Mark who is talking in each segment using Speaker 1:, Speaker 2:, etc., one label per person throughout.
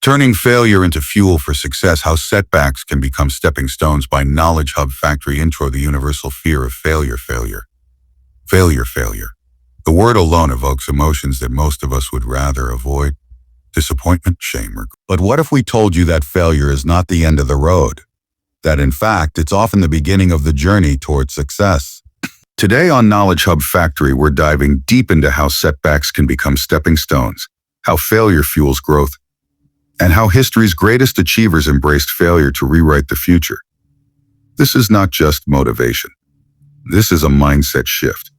Speaker 1: Turning failure into fuel for success, how setbacks can become stepping stones by Knowledge Hub Factory Intro. The universal fear of failure. Failure. The word alone evokes emotions that most of us would rather avoid. Disappointment, shame, regret. But what if we told you that failure is not the end of the road? That in fact, it's often the beginning of the journey towards success. Today on Knowledge Hub Factory, we're diving deep into how setbacks can become stepping stones, how failure fuels growth, and how history's greatest achievers embraced failure to rewrite the future. This is not just motivation. This is a mindset shift,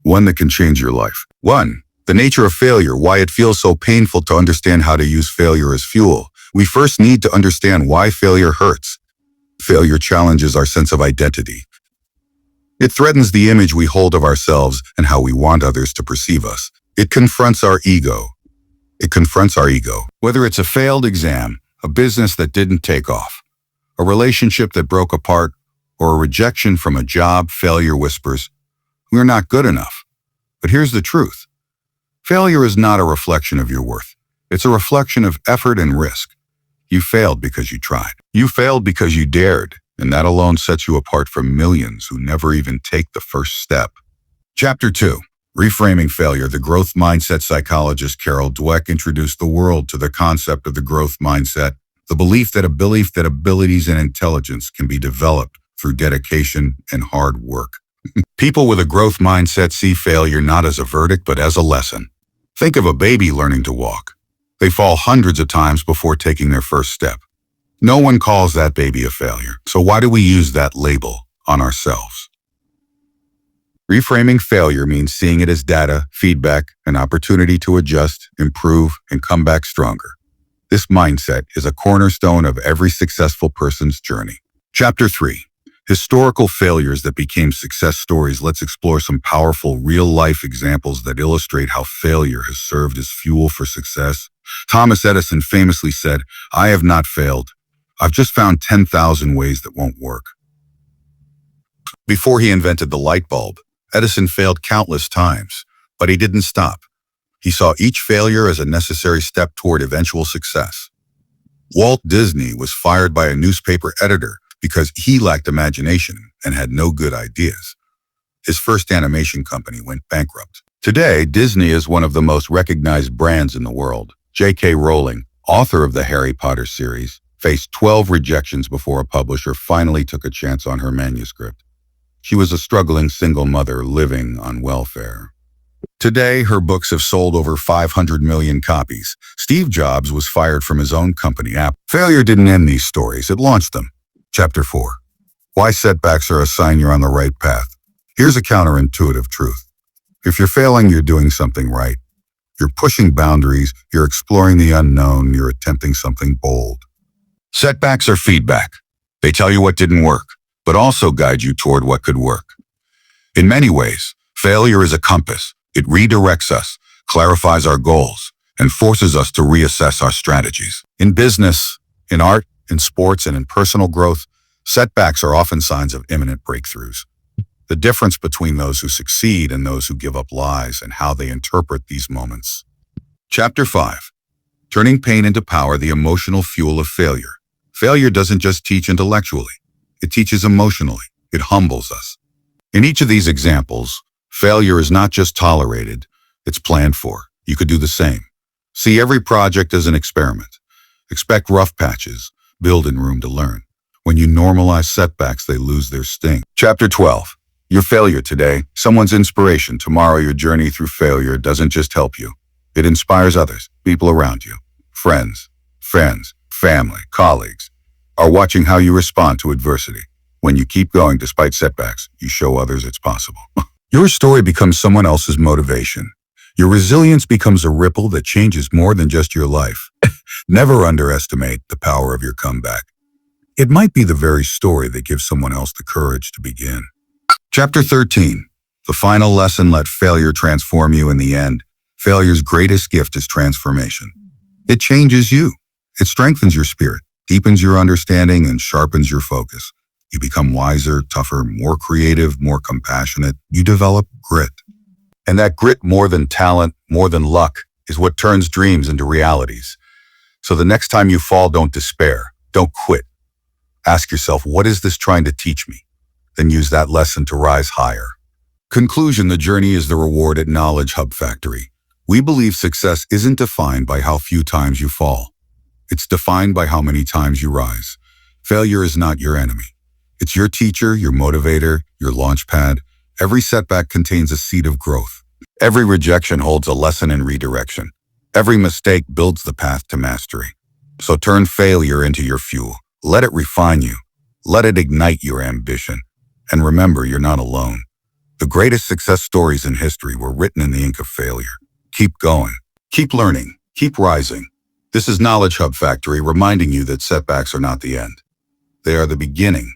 Speaker 1: one that can change your life. 1. The nature of failure, why it feels so painful. To understand how to use failure as fuel, we first need to understand why failure hurts. Failure challenges our sense of identity. It threatens the image we hold of ourselves and how we want others to perceive us. It confronts our ego. Whether it's a failed exam, a business that didn't take off, a relationship that broke apart, or a rejection from a job, failure whispers, "We're not good enough." But here's the truth. Failure is not a reflection of your worth. It's a reflection of effort and risk. You failed because you tried. You failed because you dared, and that alone sets you apart from millions who never even take the first step. Chapter 2. Reframing failure. The growth mindset psychologist Carol Dweck introduced the world to the concept of the growth mindset, the belief that abilities and intelligence can be developed through dedication and hard work. People with a growth mindset see failure not as a verdict, but as a lesson. Think of a baby learning to walk. They fall hundreds of times before taking their first step. No one calls that baby a failure. So why do we use that label on ourselves? Reframing failure means seeing it as data, feedback, an opportunity to adjust, improve, and come back stronger. This mindset is a cornerstone of every successful person's journey. Chapter 3. Historical failures that became success stories. Let's explore some powerful real-life examples that illustrate how failure has served as fuel for success. Thomas Edison famously said, "I have not failed. I've just found 10,000 ways that won't work." Before he invented the light bulb, Edison failed countless times, but he didn't stop. He saw each failure as a necessary step toward eventual success. Walt Disney was fired by a newspaper editor because he lacked imagination and had no good ideas. His first animation company went bankrupt. Today, Disney is one of the most recognized brands in the world. J.K. Rowling, author of the Harry Potter series, faced 12 rejections before a publisher finally took a chance on her manuscript. She was a struggling single mother living on welfare. Today, her books have sold over 500 million copies. Steve Jobs was fired from his own company, Apple. Failure didn't end these stories, it launched them. Chapter 4. Why setbacks are a sign you're on the right path. Here's a counterintuitive truth. If you're failing, you're doing something right. You're pushing boundaries, you're exploring the unknown, you're attempting something bold. Setbacks are feedback. They tell you what didn't work, but also guide you toward what could work. In many ways, failure is a compass. It redirects us, clarifies our goals, and forces us to reassess our strategies. In business, in art, in sports, and in personal growth, setbacks are often signs of imminent breakthroughs. The difference between those who succeed and those who give up lies in how they interpret these moments. Chapter 5. Turning pain into power, the emotional fuel of failure. Failure doesn't just teach intellectually. It teaches emotionally. It humbles us. In each of these examples, failure is not just tolerated, it's planned for. You could do the same. See every project as an experiment. Expect rough patches. Build in room to learn. When you normalize setbacks, they lose their sting. Chapter 12. Your failure today, someone's inspiration. Tomorrow, your journey through failure doesn't just help you. It inspires others, people around you. Friends, family, colleagues are watching how you respond to adversity. When you keep going despite setbacks, you show others it's possible. Your story becomes someone else's motivation. Your resilience becomes a ripple that changes more than just your life. Never underestimate the power of your comeback. It might be the very story that gives someone else the courage to begin. Chapter 13. The final lesson. Let failure transform you. In the end, failure's greatest gift is transformation. It changes you. It strengthens your spirit, deepens your understanding, and sharpens your focus. You become wiser, tougher, more creative, more compassionate. You develop grit. And that grit, more than talent, more than luck, is what turns dreams into realities. So the next time you fall, don't despair. Don't quit. Ask yourself, what is this trying to teach me? Then use that lesson to rise higher. Conclusion: the journey is the reward at Knowledge Hub Factory. We believe success isn't defined by how few times you fall. It's defined by how many times you rise. Failure is not your enemy. It's your teacher, your motivator, your launchpad. Every setback contains a seed of growth. Every rejection holds a lesson in redirection. Every mistake builds the path to mastery. So turn failure into your fuel. Let it refine you. Let it ignite your ambition. And remember, you're not alone. The greatest success stories in history were written in the ink of failure. Keep going. Keep learning. Keep rising. This is Knowledge Hub Factory reminding you that setbacks are not the end. They are the beginning